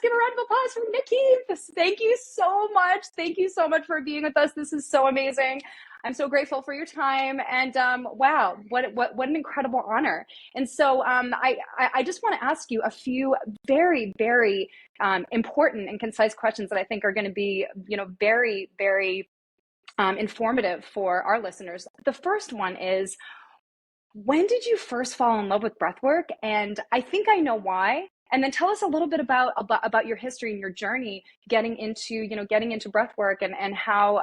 give a round of applause for Nick Heath. Thank you so much. Thank you so much for being with us. This is so amazing. I'm so grateful for your time, and wow, what an incredible honor. And so I just want to ask you a few very, very important and concise questions that I think are going to be, very, very informative for our listeners. The first one is, when did you first fall in love with breathwork? And I think I know why. And then tell us a little bit about your history and your journey getting into breathwork, and how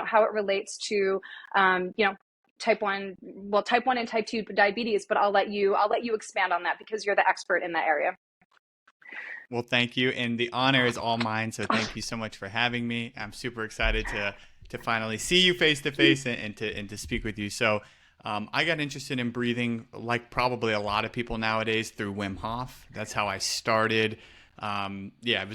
how it relates to type 1 and type 2 diabetes. But I'll let you expand on that, because you're the expert in that area. Well, thank you, and the honor is all mine. So thank you so much for having me. I'm super excited to finally see you face to face and to speak with you. So I got interested in breathing, like probably a lot of people nowadays, through Wim Hof. That's how I started. It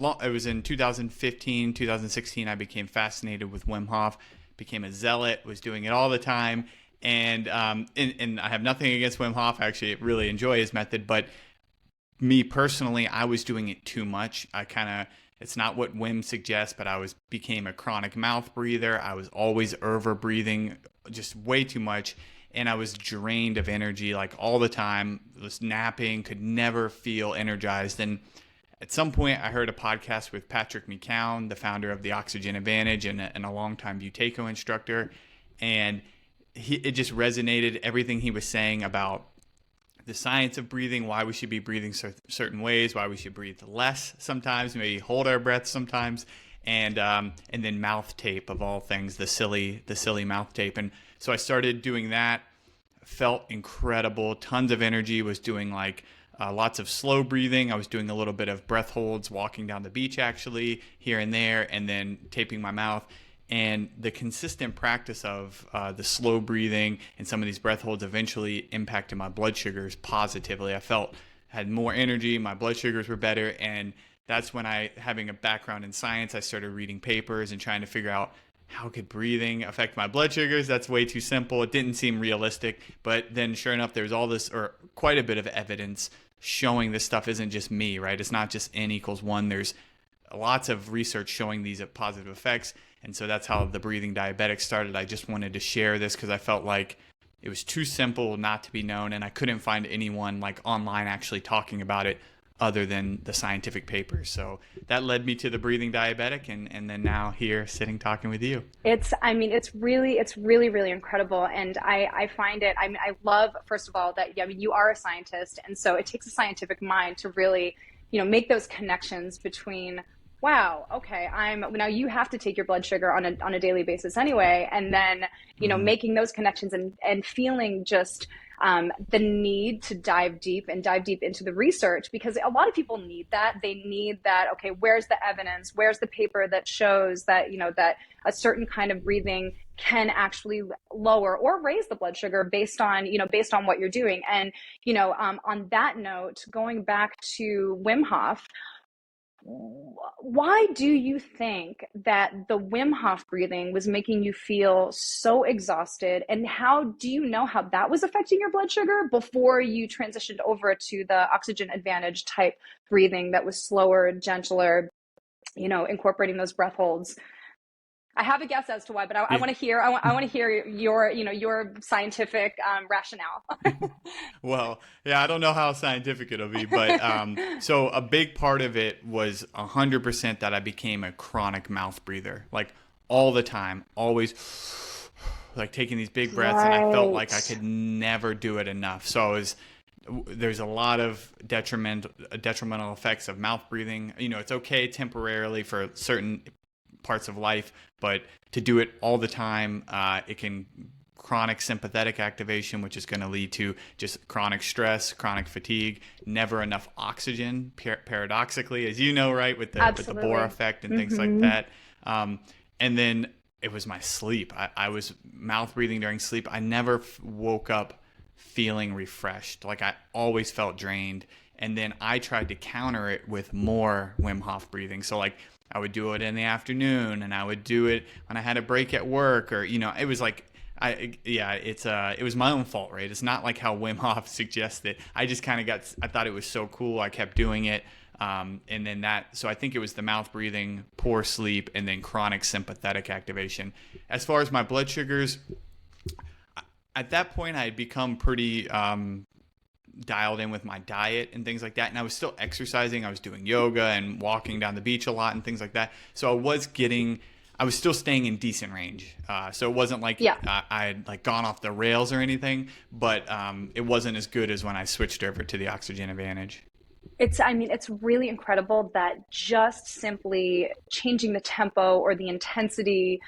was in 2015, 2016. I became fascinated with Wim Hof, became a zealot, was doing it all the time. And I have nothing against Wim Hof. I actually really enjoy his method, but me personally, I was doing it too much. It's not what Wim suggests, but I became a chronic mouth breather. I was always over breathing, just way too much. And I was drained of energy, like all the time. Was napping, could never feel energized. And at some point, I heard a podcast with Patrick McKeown, the founder of the Oxygen Advantage and a longtime Buteyko instructor. And it just resonated, everything he was saying about the science of breathing, why we should be breathing certain ways, why we should breathe less sometimes, maybe hold our breath sometimes, and then mouth tape, of all things, the silly mouth tape. And so I started doing that, felt incredible, tons of energy, was doing lots of slow breathing. I was doing a little bit of breath holds, walking down the beach actually, here and there, and then taping my mouth. And the consistent practice of the slow breathing and some of these breath holds eventually impacted my blood sugars positively. I had more energy, my blood sugars were better, and that's when having a background in science, I started reading papers and trying to figure out, how could breathing affect my blood sugars? That's way too simple. It didn't seem realistic. But then sure enough, there's all this, or quite a bit of evidence showing this stuff isn't just me, right? It's not just N equals 1. There's lots of research showing these positive effects. And so that's how the Breathing Diabetic started. I just wanted to share this because I felt like it was too simple not to be known, and I couldn't find anyone online actually talking about it other than the scientific papers. So that led me to the Breathing Diabetic, and then now here sitting talking with you. It's really, really incredible. And I find it, I love, first of all, that, you are a scientist. And so it takes a scientific mind to really, make those connections between, wow, okay, now you have to take your blood sugar on a daily basis anyway. And then, making those connections and feeling just the need to dive deep into the research, because a lot of people need that. They need that, okay, where's the evidence? Where's the paper that shows that, that a certain kind of breathing can actually lower or raise the blood sugar based on what you're doing. And, on that note, going back to Wim Hof, why do you think that the Wim Hof breathing was making you feel so exhausted? And how do you know how that was affecting your blood sugar before you transitioned over to the Oxygen Advantage type breathing that was slower, gentler, incorporating those breath holds? I have a guess as to why, but I want to hear. I want to hear your scientific rationale. Well, yeah, I don't know how scientific it'll be, but so a big part of it was 100% that I became a chronic mouth breather, like all the time, always, like taking these big breaths, right. And I felt like I could never do it enough. So there's a lot of detrimental effects of mouth breathing. It's okay temporarily for certain parts of life, but to do it all the time, it can chronic sympathetic activation, which is going to lead to just chronic stress, chronic fatigue, never enough oxygen, paradoxically, as you know, right, with the Bohr effect and things like that. And then it was my sleep. I was mouth breathing during sleep. I never woke up feeling refreshed. Like I always felt drained. And then I tried to counter it with more Wim Hof breathing. So like I would do it in the afternoon, and I would do it when I had a break at work, or it was like it was my own fault, right? It's not like how Wim Hof suggested. I just kind of I thought it was so cool. I kept doing it. And then so I think it was the mouth breathing, poor sleep, and then chronic sympathetic activation. As far as my blood sugars, at that point I had become pretty dialed in with my diet and things like that. And I was still exercising. I was doing yoga and walking down the beach a lot and things like that. So I was still staying in decent range. So it wasn't like Yeah. I had like gone off the rails or anything, but it wasn't as good as when I switched over to the Oxygen Advantage. It's really incredible that just simply changing the tempo or the intensity,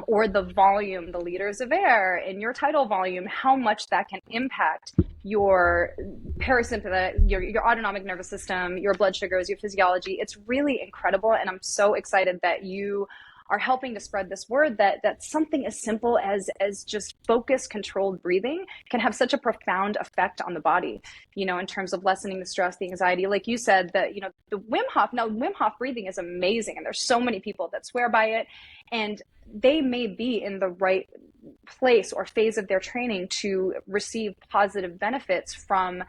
or the volume, the liters of air in your tidal volume, how much that can impact your parasympathetic, your autonomic nervous system, your blood sugars, your physiology. It's really incredible. And I'm so excited that you are helping to spread this word that something as simple as just focused, controlled breathing can have such a profound effect on the body, in terms of lessening the stress, the anxiety. Like you said, that, the Wim Hof breathing is amazing. And there's so many people that swear by it, and they may be in the right place or phase of their training to receive positive benefits from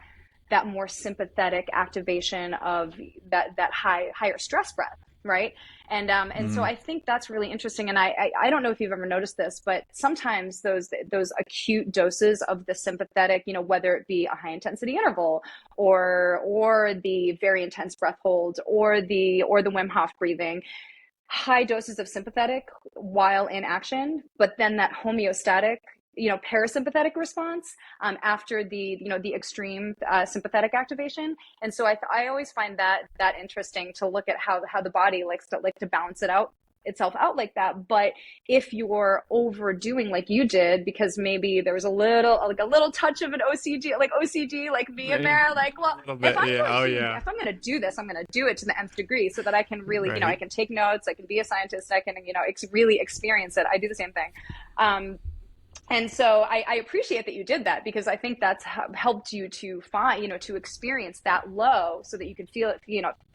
that more sympathetic activation of that higher stress breath, right? And so Mm-hmm. I think that's really interesting. And I don't know if you've ever noticed this, but sometimes those acute doses of the sympathetic, whether it be a high intensity interval or the very intense breath hold or the Wim Hof breathing, high doses of sympathetic while in action, but then that homeostatic, parasympathetic response, after the extreme sympathetic activation. And so I always find that interesting to look at how the body likes to balance itself out like that. But if you're overdoing like you did, because maybe there was a little touch of an OCD like me in there, like, A well, little if bit, I'm yeah. going Oh, to yeah. if I'm going to do this, I'm going to do it to the nth degree, so that I can really, I Right. can take notes, I can be a scientist, I can, really experience it. I do the same thing. And so I appreciate that you did that, because I think that's helped you to find, to experience that low, so that you can feel it,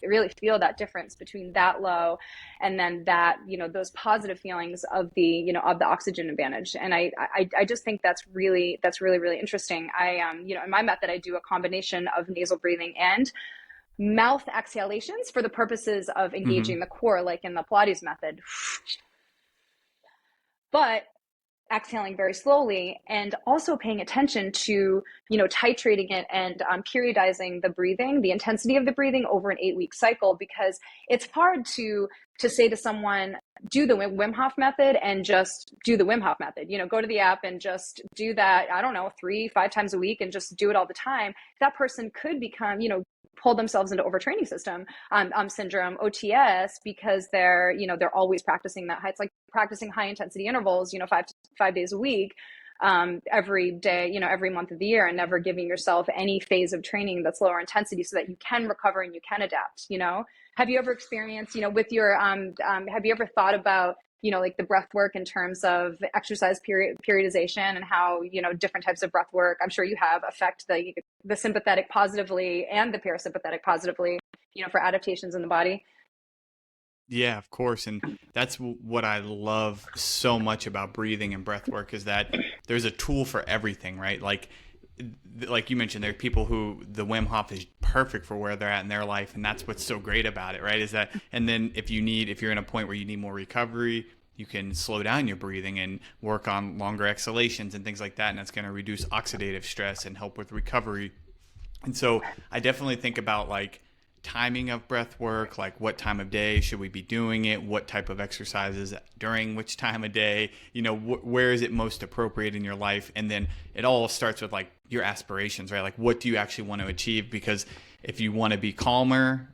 really feel that difference between that low and then that, those positive feelings of of the Oxygen Advantage. And I just think that's really, really interesting. In my method, I do a combination of nasal breathing and mouth exhalations for the purposes of Mm-hmm. engaging the core, like in the Pilates method. But exhaling very slowly, and also paying attention to, titrating it and periodizing the breathing, the intensity of the breathing over an 8-week cycle, because it's hard to say to someone, do the Wim Hof method and just do the Wim Hof method, go to the app and just do that, I don't know, 3-5 times a week and just do it all the time. That person could become, pull themselves into overtraining syndrome, OTS, because they're always practicing that high. It's like practicing high intensity intervals, 5 days a week, every day, every month of the year, and never giving yourself any phase of training that's lower intensity, so that you can recover and you can adapt. Have you ever experienced, with your, have you ever thought about, like the breath work in terms of exercise periodization, and how, different types of breath work, I'm sure you have, affect the sympathetic positively and the parasympathetic positively, for adaptations in the body? Yeah, of course. And that's what I love so much about breathing and breath work, is that there's a tool for everything, right? Like you mentioned, there are people who the Wim Hof is perfect for where they're at in their life. And that's what's so great about it, right? Is that, and then if you're in a point where you need more recovery, you can slow down your breathing and work on longer exhalations and things like that. And that's going to reduce oxidative stress and help with recovery. And so I definitely think about like timing of breath work, like what time of day should we be doing it, what type of exercises during which time of day, where is it most appropriate in your life. And then it all starts with like your aspirations, right? Like what do you actually want to achieve? Because if you want to be calmer,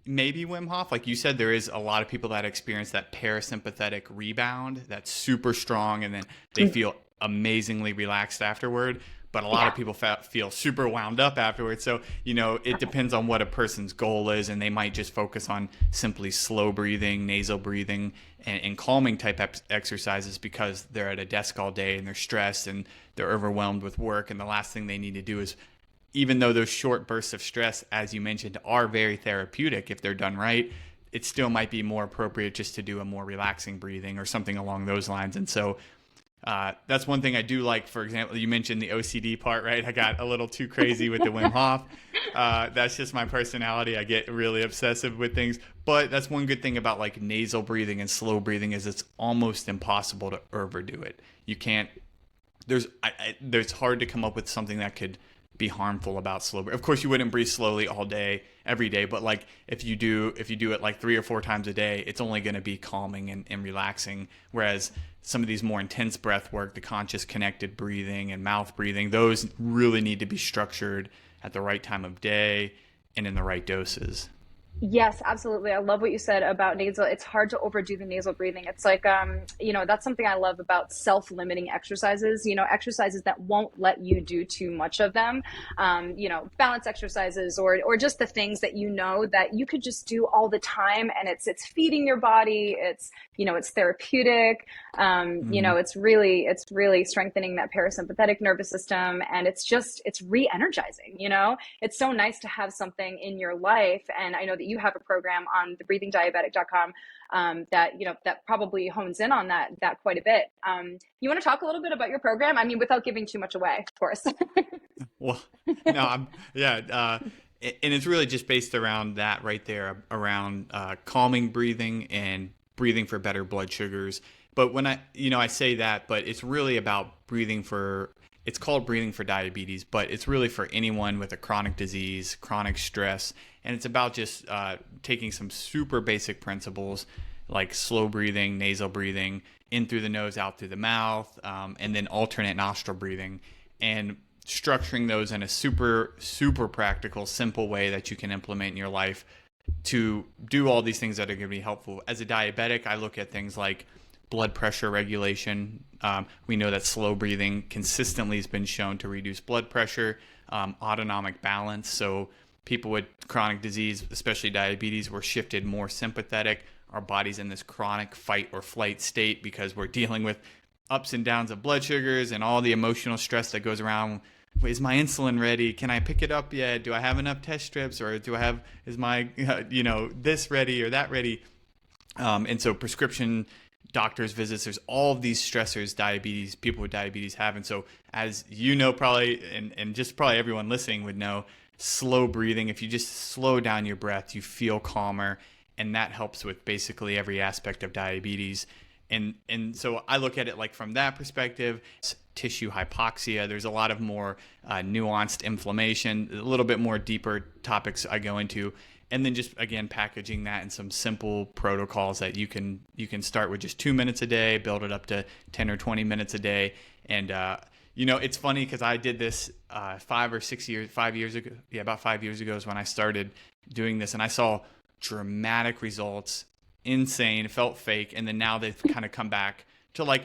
maybe Wim Hof, like you said, there is a lot of people that experience that parasympathetic rebound that's super strong, and then they feel amazingly relaxed afterward. But a lot Yeah. of people feel super wound up afterwards. So, it depends on what a person's goal is, and they might just focus on simply slow breathing, nasal breathing, and calming type exercises, because they're at a desk all day and they're stressed and they're overwhelmed with work. And the last thing they need to do is, even though those short bursts of stress, as you mentioned, are very therapeutic if they're done right, it still might be more appropriate just to do a more relaxing breathing or something along those lines. And so That's one thing I do like. For example, you mentioned the OCD part, right? I got a little too crazy with the Wim Hof. That's just my personality. I get really obsessive with things. But that's one good thing about like nasal breathing and slow breathing is it's almost impossible to overdo it. You can't. There's hard to come up with something that could be harmful about slow breathing. Of course, you wouldn't breathe slowly all day, every day, but like if you do it like 3 or 4 times a day, it's only going to be calming and relaxing. Whereas some of these more intense breath work, the conscious connected breathing and mouth breathing, those really need to be structured at the right time of day and in the right doses. Yes, absolutely. I love what you said about nasal. It's hard to overdo the nasal breathing. It's like, that's something I love about self-limiting exercises, exercises that won't let you do too much of them, balance exercises or just the things that that you could just do all the time. And it's feeding your body. It's therapeutic. Mm-hmm. It's really strengthening that parasympathetic nervous system. And it's re-energizing, it's so nice to have something in your life. And I know that you have a program on the breathingdiabetic.com that probably hones in on that quite a bit. You want to talk a little bit about your program? I mean, without giving too much away, of course. Well, no, yeah, and it's really just based around that right there, around calming breathing and breathing for better blood sugars. But when I say that, but it's really about it's called breathing for diabetes, but it's really for anyone with a chronic disease, chronic stress. And it's about just taking some super basic principles like slow breathing, nasal breathing, in through the nose, out through the mouth, and then alternate nostril breathing, and structuring those in a super, super practical, simple way that you can implement in your life to do all these things that are going to be helpful. As a diabetic, I look at things like blood pressure regulation. We know that slow breathing consistently has been shown to reduce blood pressure, autonomic balance. So people with chronic disease, especially diabetes, we're shifted more sympathetic. Our body's in this chronic fight or flight state because we're dealing with ups and downs of blood sugars and all the emotional stress that goes around. Is my insulin ready? Can I pick it up yet? Do I have enough test strips, or is my this ready or that ready? And so prescription doctors visits, there's all of these stressors people with diabetes have. And so as you know, probably, and just probably everyone listening would know, slow breathing, if you just slow down your breath, you feel calmer, and that helps with basically every aspect of diabetes. And so I look at it like from that perspective. Tissue hypoxia, there's a lot of more nuanced inflammation, a little bit more deeper topics I go into, and then just again packaging that in some simple protocols that you can start with just 2 minutes a day, build it up to 10 or 20 minutes a day. And it's funny because I did this 5 years ago. Yeah, about 5 years ago is when I started doing this, and I saw dramatic results. Insane, it felt fake, and then now they've kind of come back to like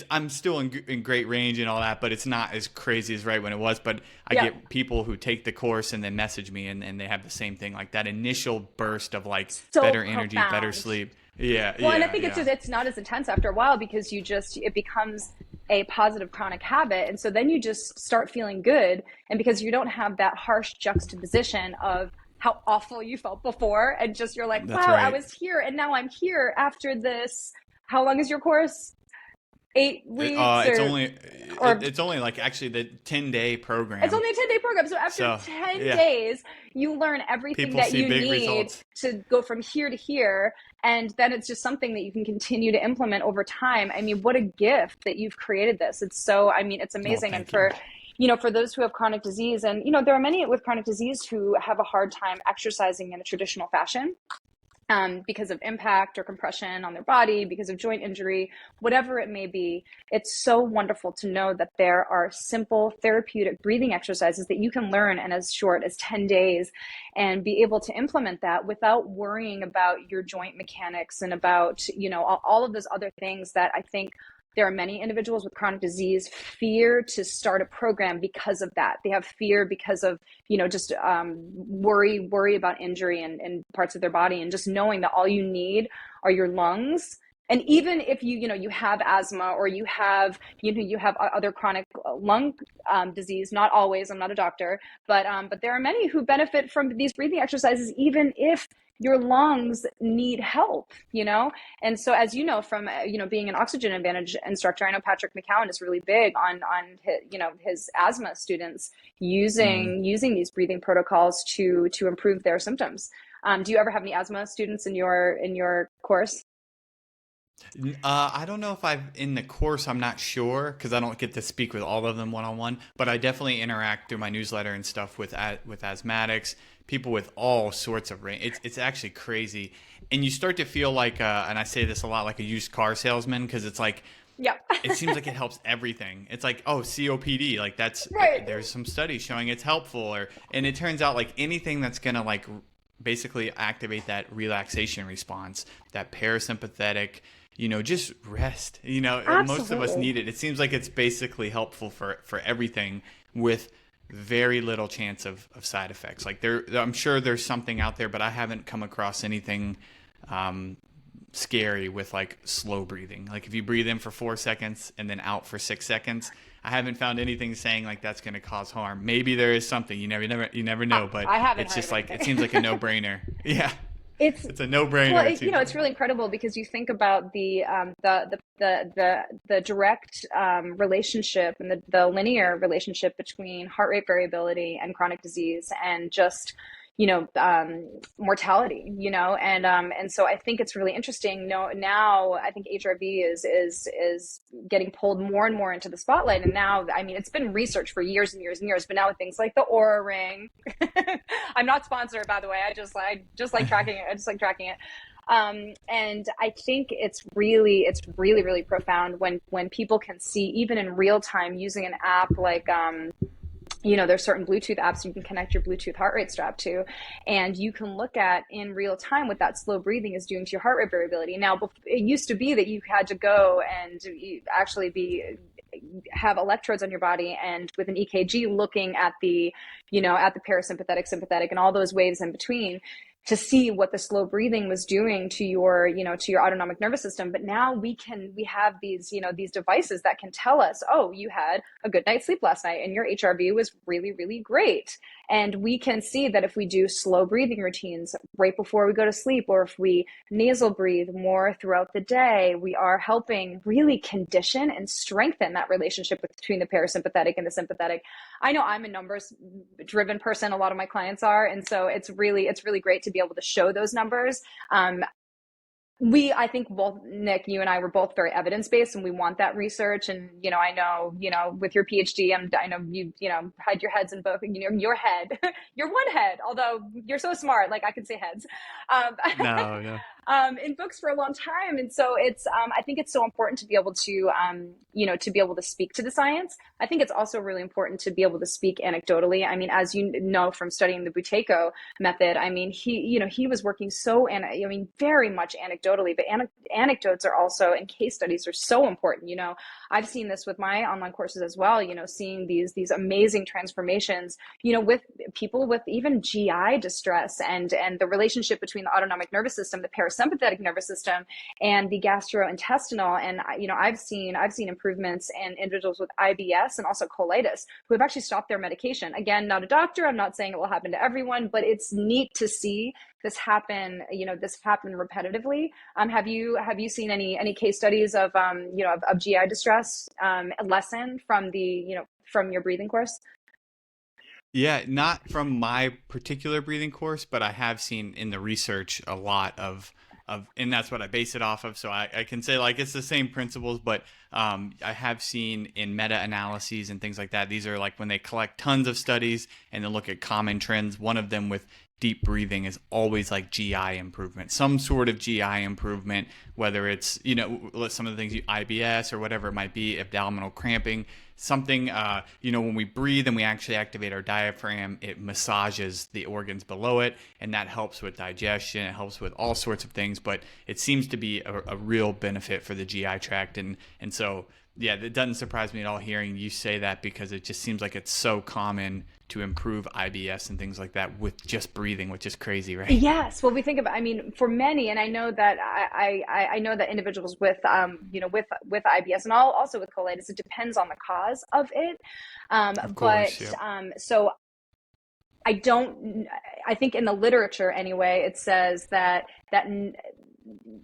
I'm still in great range and all that, but it's not as crazy as right when it was. But I get people who take the course and then message me, and they have the same thing, like that initial burst of like So better profound. energy, better sleep. Yeah. Well, and I Yeah. think Yeah. it's not as intense after a while because it becomes a positive chronic habit. And so then you just start feeling good. And because you don't have that harsh juxtaposition of how awful you felt before, and just you're like, That's wow, I right. was here and now I'm here after this. How long is your course? 8 weeks or It's only like actually the 10-day it's program. only a 10-day program. So after So 10 yeah, days, you learn everything people that see you big need results. to go from here to here. And then it's just something that you can continue to implement over time. I mean, what a gift that you've created this. It's Well, amazing. And thank you. for those who have chronic disease, and, there are many with chronic disease who have a hard time exercising in a traditional fashion. Because of impact or compression on their body, because of joint injury, whatever it may be. It's so wonderful to know that there are simple therapeutic breathing exercises that you can learn in as short as 10 days and be able to implement that without worrying about your joint mechanics and about, all of those other things that I think there are many individuals with chronic disease fear to start a program because of that. They have fear because of, just worry about injury and parts of their body, and just knowing that all you need are your lungs. And even if you have asthma or you have other chronic lung disease, not always, I'm not a doctor, but there are many who benefit from these breathing exercises, even if your lungs need help, you know? And so, as you know, from, being an Oxygen Advantage instructor, I know Patrick McCowan is really big on his, his asthma students Mm. using these breathing protocols to improve their symptoms. Do you ever have any asthma students in your course? I don't know if I've in the course. I'm not sure because I don't get to speak with all of them one on one. But I definitely interact through my newsletter and stuff with asthmatics, people with all sorts of range. It's actually crazy, and you start to feel like, and I say this a lot, like a used car salesman because it's like Yep. it seems like it helps everything. It's like, oh, COPD, like that's Right. there's some studies showing it's helpful, or and it turns out like anything that's gonna like basically activate that relaxation response, that parasympathetic, just rest. Most of us Absolutely. need it. It seems like it's basically helpful for everything with very little chance of side effects. Like I'm sure there's something out there, but I haven't come across anything um, scary with like slow breathing. Like if you breathe in for 4 seconds and then out for 6 seconds, I haven't found anything saying like that's going to cause harm. Maybe there is something. You never know. But I haven't it's heard just of like it anything. see's like a no brainer. Yeah, It's it's a no well, brainer. It seems it's like. really incredible because you think about the direct relationship and the linear relationship between heart rate variability and chronic disease and just mortality, and so I think it's really interesting. No, now I think HRV is getting pulled more and more into the spotlight, and now I mean it's been researched for years and years and years, but now with things like the Aura Ring, I'm not sponsored, by the way. I just like tracking it. I just like tracking it. And I think it's really profound when people can see, even in real time, using an app like there's certain Bluetooth apps you can connect your Bluetooth heart rate strap to, and you can look at in real time what that slow breathing is doing to your heart rate variability. Now, it used to be that you had to go and you actually have electrodes on your body and with an EKG looking at the parasympathetic, sympathetic, and all those waves in between to see what the slow breathing was doing to your autonomic nervous system. But now we have these devices that can tell us, oh, you had a good night's sleep last night and your HRV was really, really great. And we can see that if we do slow breathing routines right before we go to sleep, or if we nasal breathe more throughout the day, we are helping really condition and strengthen that relationship between the parasympathetic and the sympathetic. I know I'm a numbers driven person. A lot of my clients are. And so it's really great to be able to show those numbers. I think both Nick, you and I were both very evidence based, and we want that research. And I know, with your PhD, I know you had your heads in both. Your head, your one head. Although you're so smart, like I could say heads, um, No, no. in books for a long time. And so I think it's so important to be able to, to be able to speak to the science. I think it's also really important to be able to speak anecdotally. I mean, as you know from studying the Buteyko method, I mean, he was working very much anecdotally, but anecdotes are also, and case studies are so important. I've seen this with my online courses as well, seeing these amazing transformations, with people with even GI distress and the relationship between the autonomic nervous system, the parasympathetic nervous system, and the gastrointestinal. And I've seen improvements in individuals with IBS and also colitis who have actually stopped their medication. Again, not a doctor. I'm not saying it will happen to everyone, but it's neat to see this happen. This happen repetitively. Have you seen any case studies of GI distress lessen from from your breathing course? Yeah, not from my particular breathing course, but I have seen in the research a lot and that's what I base it off of. So I can say like it's the same principles, but I have seen in meta-analyses and things like that. These are like when they collect tons of studies and then look at common trends. One of them with deep breathing is always like GI improvement, some sort of GI improvement, whether it's, some of the things, IBS or whatever it might be, abdominal cramping, something, when we breathe and we actually activate our diaphragm, it massages the organs below it, and that helps with digestion. It helps with all sorts of things, but it seems to be a real benefit for the GI tract. And so, yeah, it doesn't surprise me at all hearing you say that because it just seems like it's so common to improve IBS and things like that with just breathing, which is crazy, right? Yes. Well, we think about, I mean, for many, and I know that I know that individuals with, with IBS and also with colitis, it depends on the cause of it. Of But course, yep. so I don't, I think in the literature anyway, it says that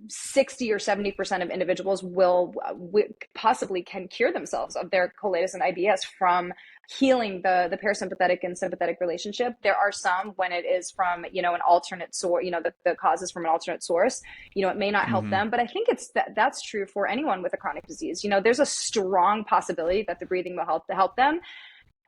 60 or 70% of individuals will possibly can cure themselves of their colitis and IBS from healing the parasympathetic and sympathetic relationship. There are some when it is from, an alternate source, the cause is from an alternate source, it may not help Mm-hmm. them, but I think that's true for anyone with a chronic disease. There's a strong possibility that the breathing will help them.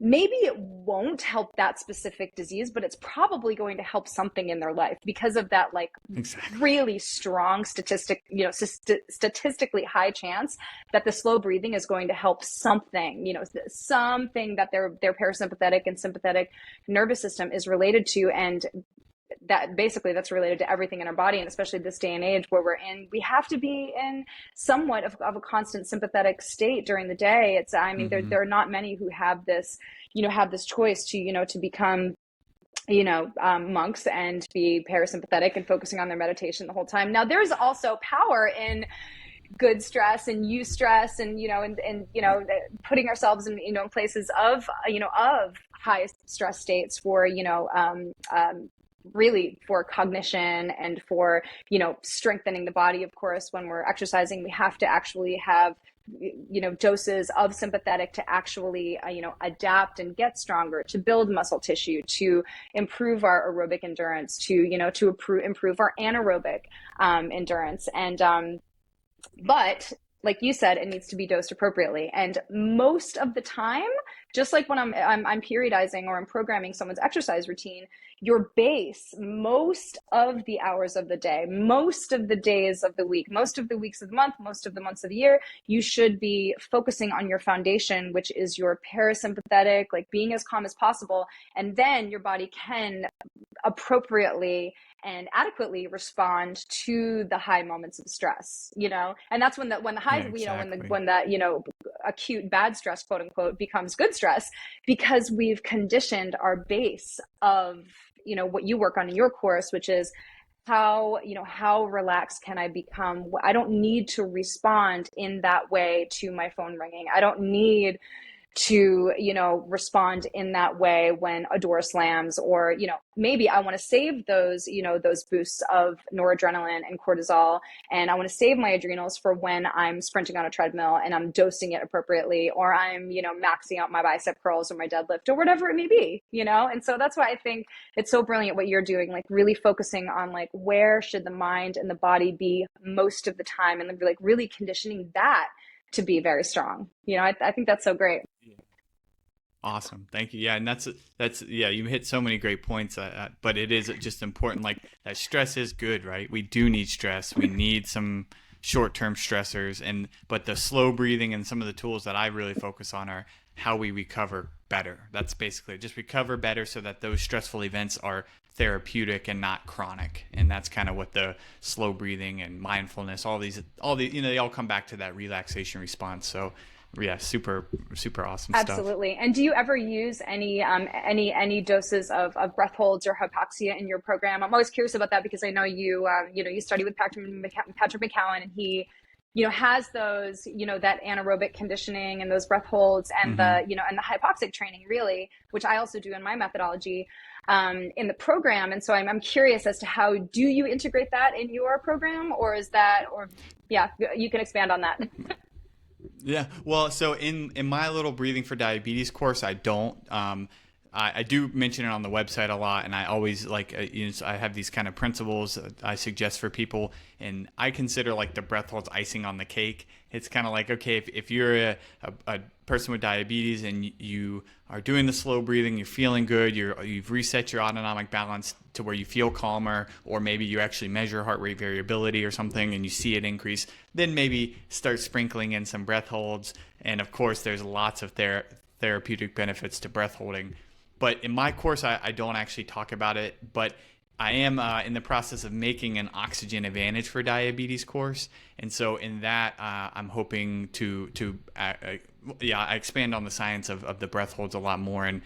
Maybe it won't help that specific disease, but it's probably going to help something in their life because of that, like, Exactly. really strong statistically high chance that the slow breathing is going to help something, something that their parasympathetic and sympathetic nervous system is related to. And that basically that's related to everything in our body. And especially this day and age where we're in, we have to be in somewhat of a constant sympathetic state during the day. Mm-hmm. There are not many who have this, have this choice to become, monks and be parasympathetic and focusing on their meditation the whole time. Now, there's also power in good stress and eustress and, putting ourselves in, places of high stress states for, really for cognition and for, strengthening the body. Of course, when we're exercising, we have to actually have, doses of sympathetic to actually, adapt and get stronger, to build muscle tissue, to improve our aerobic endurance, to, improve our anaerobic endurance. And, but like you said, it needs to be dosed appropriately. And most of the time, just like when I'm periodizing or I'm programming someone's exercise routine, your base, most of the hours of the day, most of the days of the week, most of the weeks of the month, most of the months of the year, you should be focusing on your foundation, which is your parasympathetic, like being as calm as possible. And then your body can appropriately and adequately respond to the high moments of stress, and that's when the high, Yeah, exactly. when that, acute bad stress, quote unquote, becomes good stress, because we've conditioned our base of, what you work on in your course, which is how relaxed can I become? I don't need to respond in that way to my phone ringing. I don't need to, respond in that way when a door slams, or, maybe I want to save those, those boosts of noradrenaline and cortisol. And I want to save my adrenals for when I'm sprinting on a treadmill and I'm dosing it appropriately, or I'm, maxing out my bicep curls or my deadlift or whatever it may be, And so that's why I think it's so brilliant what you're doing, like really focusing on like, where should the mind and the body be most of the time? And like really conditioning that to be very strong. I think that's so great. Awesome. Thank you. Yeah. And yeah, you hit so many great points, but it is just important. Like that stress is good, right? We do need stress. We need some short-term stressors, but the slow breathing and some of the tools that I really focus on are how we recover better. That's basically just recover better so that those stressful events are therapeutic and not chronic. And that's kind of what the slow breathing and mindfulness, all these, they all come back to that relaxation response. So yeah, super, super awesome stuff. Absolutely. And do you ever use any doses of breath holds or hypoxia in your program? I'm always curious about that because I know you study with Patrick McCowan, and he, has those, that anaerobic conditioning and those breath holds and Mm-hmm. and the hypoxic training, really, which I also do in my methodology in the program. And so I'm curious as to how do you integrate that in your program, or yeah, you can expand on that. Yeah, well, so in my little Breathing for Diabetes course, I don't. I do mention it on the website a lot, and I always so I have these kind of principles I suggest for people, and I consider like the breath holds icing on the cake. It's kind of like, okay, if you're a person with diabetes and you are doing the slow breathing, you're feeling good, you've reset your autonomic balance to where you feel calmer, or maybe you actually measure heart rate variability or something and you see it increase, then maybe start sprinkling in some breath holds. And of course, there's lots of therapeutic benefits to breath holding. But in my course, I don't actually talk about it, but I am in the process of making an Oxygen Advantage for Diabetes course. And so in that, I'm hoping to I expand on the science of the breath holds a lot more, and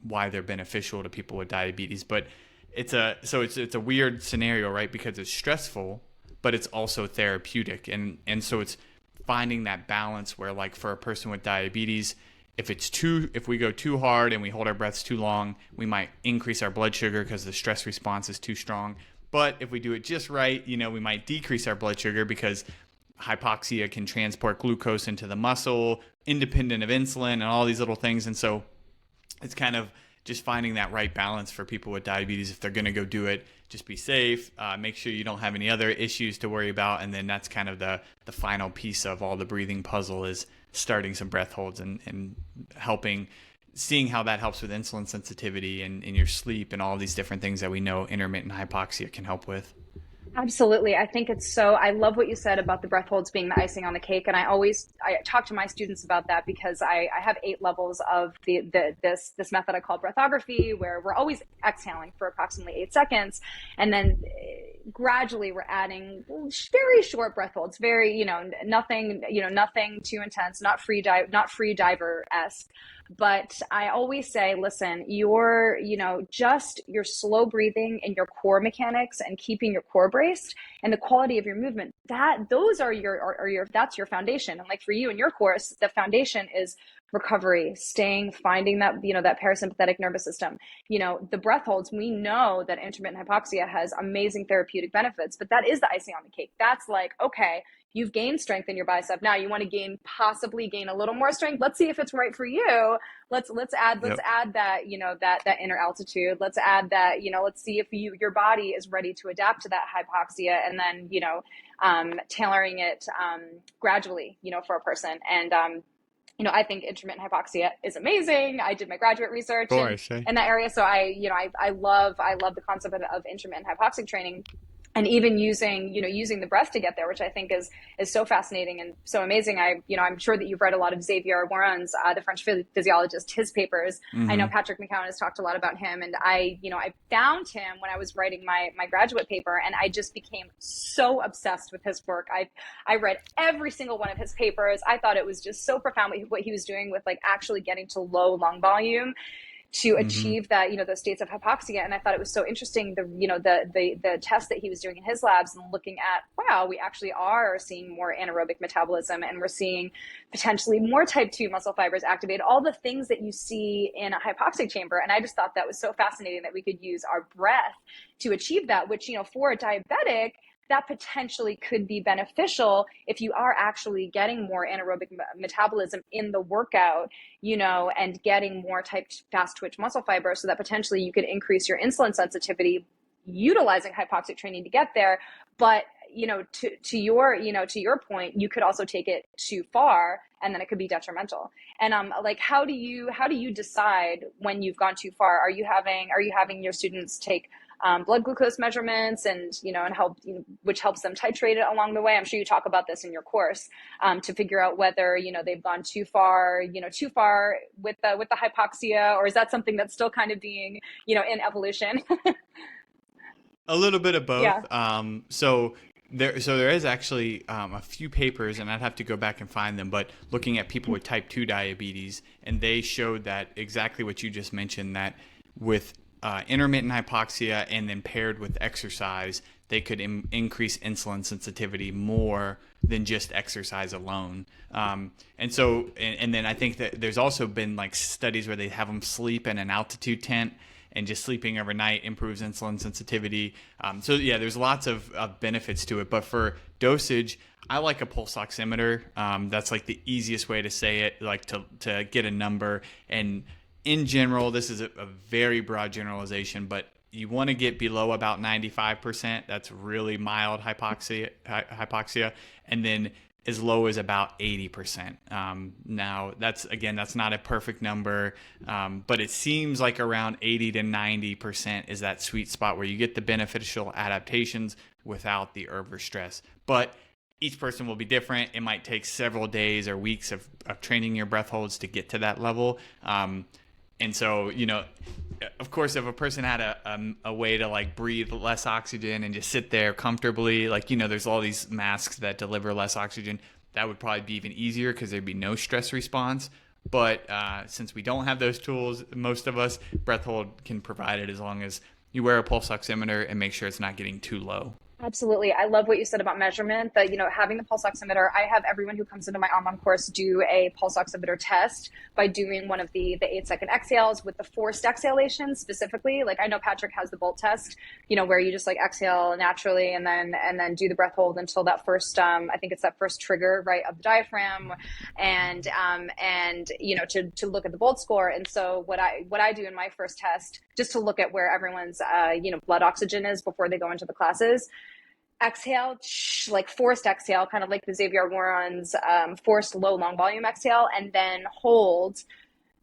why they're beneficial to people with diabetes. But it's a weird scenario, right? Because it's stressful, but it's also therapeutic. And so it's finding that balance where, like, for a person with diabetes, if we go too hard and we hold our breaths too long, we might increase our blood sugar because the stress response is too strong. But if we do it just right, we might decrease our blood sugar because hypoxia can transport glucose into the muscle, independent of insulin and all these little things. And so it's kind of just finding that right balance for people with diabetes. If they're going to go do it, just be safe, make sure you don't have any other issues to worry about. And then that's kind of the final piece of all the breathing puzzle, is starting some breath holds and seeing how that helps with insulin sensitivity and in your sleep and all these different things that we know intermittent hypoxia can help with. Absolutely. I think I love what you said about the breath holds being the icing on the cake. And I talk to my students about that because I have 8 levels of this method I call breathography, where we're always exhaling for approximately 8 seconds. And then gradually we're adding very short breath holds, very, nothing too intense, not free diver-esque. But I always say, listen, your slow breathing and your core mechanics and keeping your core braced and the quality of your movement, that's your foundation. And like for you in your course, the foundation is recovery, finding that, that parasympathetic nervous system. The breath holds, we know that intermittent hypoxia has amazing therapeutic benefits, but that is the icing on the cake. That's like, okay, you've gained strength in your bicep. Now you want to possibly gain a little more strength. Let's see if it's right for you. Let's add that, that inner altitude. Let's add that, let's see if your body is ready to adapt to that hypoxia, and then, tailoring it, gradually, for a person. And, I think intermittent hypoxia is amazing. I did my graduate research in that area. So I love the concept of intermittent hypoxic training. And even using the breath to get there, which I think is so fascinating and so amazing. I'm sure that you've read a lot of Xavier Warren's, the French physiologist, his papers. Mm-hmm. I know Patrick McCowan has talked a lot about him, and I found him when I was writing my graduate paper, and I just became so obsessed with his work. I read every single one of his papers. I thought it was just so profound what he was doing with actually getting to low lung volume to achieve that, those states of hypoxia. And I thought it was so interesting, the test that he was doing in his labs and looking at, wow, we actually are seeing more anaerobic metabolism, and we're seeing potentially more type 2 muscle fibers activate, all the things that you see in a hypoxic chamber. And I just thought that was so fascinating that we could use our breath to achieve that, which, for a diabetic, that potentially could be beneficial if you are actually getting more anaerobic metabolism in the workout, and getting more fast twitch muscle fiber, so that potentially you could increase your insulin sensitivity utilizing hypoxic training to get there. But, to your point, you could also take it too far, and then it could be detrimental. And how do you decide when you've gone too far? Are you having your students take blood glucose measurements and help, which helps them titrate it along the way? I'm sure you talk about this in your course, to figure out whether, they've gone too far with the hypoxia, or is that something that's still kind of being, in evolution? A little bit of both. Yeah. So there is actually a few papers, and I'd have to go back and find them, but looking at people with type 2 diabetes, and they showed that exactly what you just mentioned, that with intermittent hypoxia and then paired with exercise, they could increase insulin sensitivity more than just exercise alone. And then I think that there's also been studies where they have them sleep in an altitude tent, and just sleeping overnight improves insulin sensitivity. So yeah, there's lots of benefits to it. But for dosage, I like a pulse oximeter. That's the easiest way to say it, to get a number. And in general, this is a very broad generalization, but you want to get below about 95%. That's really mild hypoxia, and then as low as about 80%. Now, that's not a perfect number, but it seems like around 80 to 90% is that sweet spot where you get the beneficial adaptations without the over stress. But each person will be different. It might take several days or weeks of training your breath holds to get to that level. And so, of course, if a person had a way to breathe less oxygen and just sit there comfortably, there's all these masks that deliver less oxygen, that would probably be even easier because there'd be no stress response. But since we don't have those tools, most of us, breath hold can provide it as long as you wear a pulse oximeter and make sure it's not getting too low. Absolutely. I love what you said about measurement, that, having the pulse oximeter. I have everyone who comes into my online course do a pulse oximeter test by doing one of the 8-second exhales with the forced exhalation specifically. Like I know Patrick has the Bolt test, where you just like exhale naturally and then do the breath hold until that first, I think it's that first trigger, right, of the diaphragm, and to look at the Bolt score. And so what I do in my first test, just to look at where everyone's blood oxygen is before they go into the classes. Exhale, like forced exhale, kind of like the Xavier Warren's forced low long volume exhale, and then hold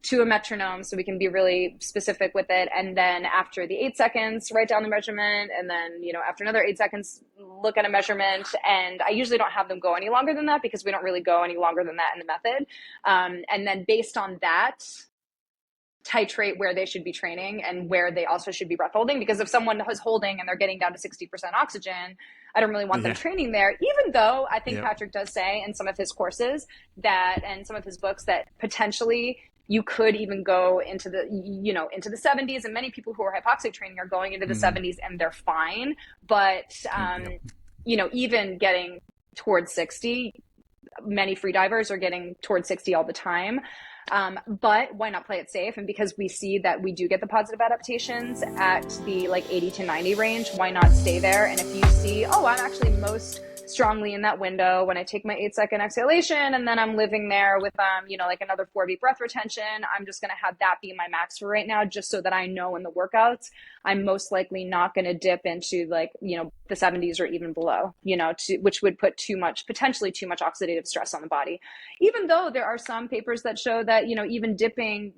to a metronome so we can be really specific with it. And then after the 8 seconds, write down the measurement. And then, after another 8 seconds, look at a measurement. And I usually don't have them go any longer than that because we don't really go any longer than that in the method. And then based on that, titrate where they should be training and where they also should be breath holding. Because if someone is holding and they're getting down to 60% oxygen, I don't really want them training there, even though I think Patrick does say in some of his courses that, and some of his books, that potentially you could even go into the, into the 70s, and many people who are hypoxic training are going into the 70s and they're fine. But, even getting towards 60, many free divers are getting towards 60 all the time. But why not play it safe? And because we see that we do get the positive adaptations at the 80 to 90 range, why not stay there? And if you see, I'm actually most strongly in that window when I take my 8-second exhalation, and then I'm living there with, another 4 beat breath retention, I'm just going to have that be my max for right now, just so that I know in the workouts, I'm most likely not going to dip into the 70s or even below, which would put potentially too much oxidative stress on the body. Even though there are some papers that show that, even dipping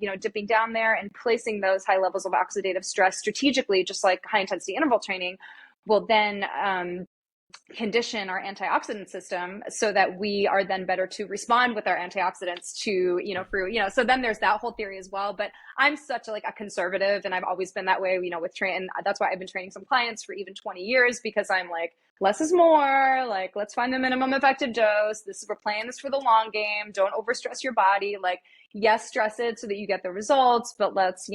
down there and placing those high levels of oxidative stress strategically, just like high intensity interval training, will then, condition our antioxidant system so that we are then better to respond with our antioxidants to, so then there's that whole theory as well. But I'm such a conservative, and I've always been that way, with training. That's why I've been training some clients for even 20 years, because I'm like, less is more, let's find the minimum effective dose. We're playing this for the long game. Don't overstress your body. Yes, stress it so that you get the results, but let's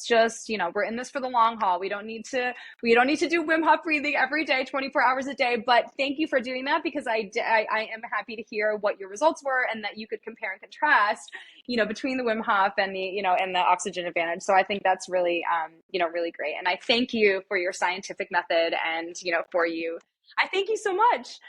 just, we're in this for the long haul. We don't need to do Wim Hof breathing every day, 24 hours a day. But thank you for doing that, because I am happy to hear what your results were, and that you could compare and contrast, between the Wim Hof and the Oxygen Advantage. So I think that's really, really great. And I thank you for your scientific method, and, for you. I thank you so much.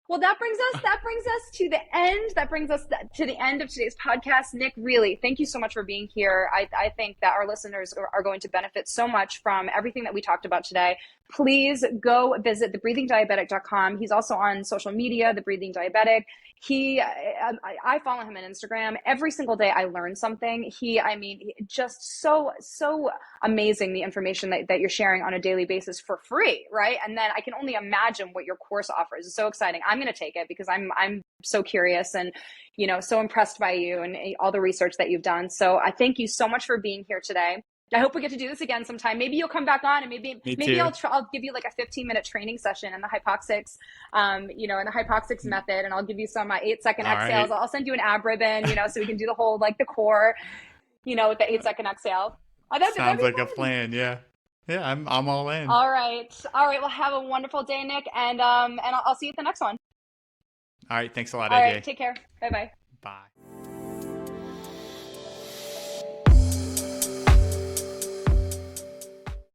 Well, that brings us to the end. That brings us to the end of today's podcast. Nick, really, thank you so much for being here. I think that our listeners are going to benefit so much from everything that we talked about today. Please go visit thebreathingdiabetic.com. He's also on social media, The Breathing Diabetic. I follow him on Instagram. Every single day I learn something. Just so amazing, the information that you're sharing on a daily basis for free, right? And then I can only imagine what your course offers. It's so exciting. I'm going to take it because I'm so curious and, so impressed by you and all the research that you've done. So I thank you so much for being here today. I hope we get to do this again sometime. Maybe you'll come back on, and maybe I'll give you a 15-minute training session in the HYPOXiX, in the HYPOXiX method, and I'll give you some 8-second exhales. Right. I'll send you an ab ribbon, so we can do the whole the core, with the 8-second exhale. Sounds like a plan. Yeah, I'm all in. All right. Well, have a wonderful day, Nick, and I'll see you at the next one. All right. Thanks a lot, AJ. All right. Take care. Bye-bye. Bye.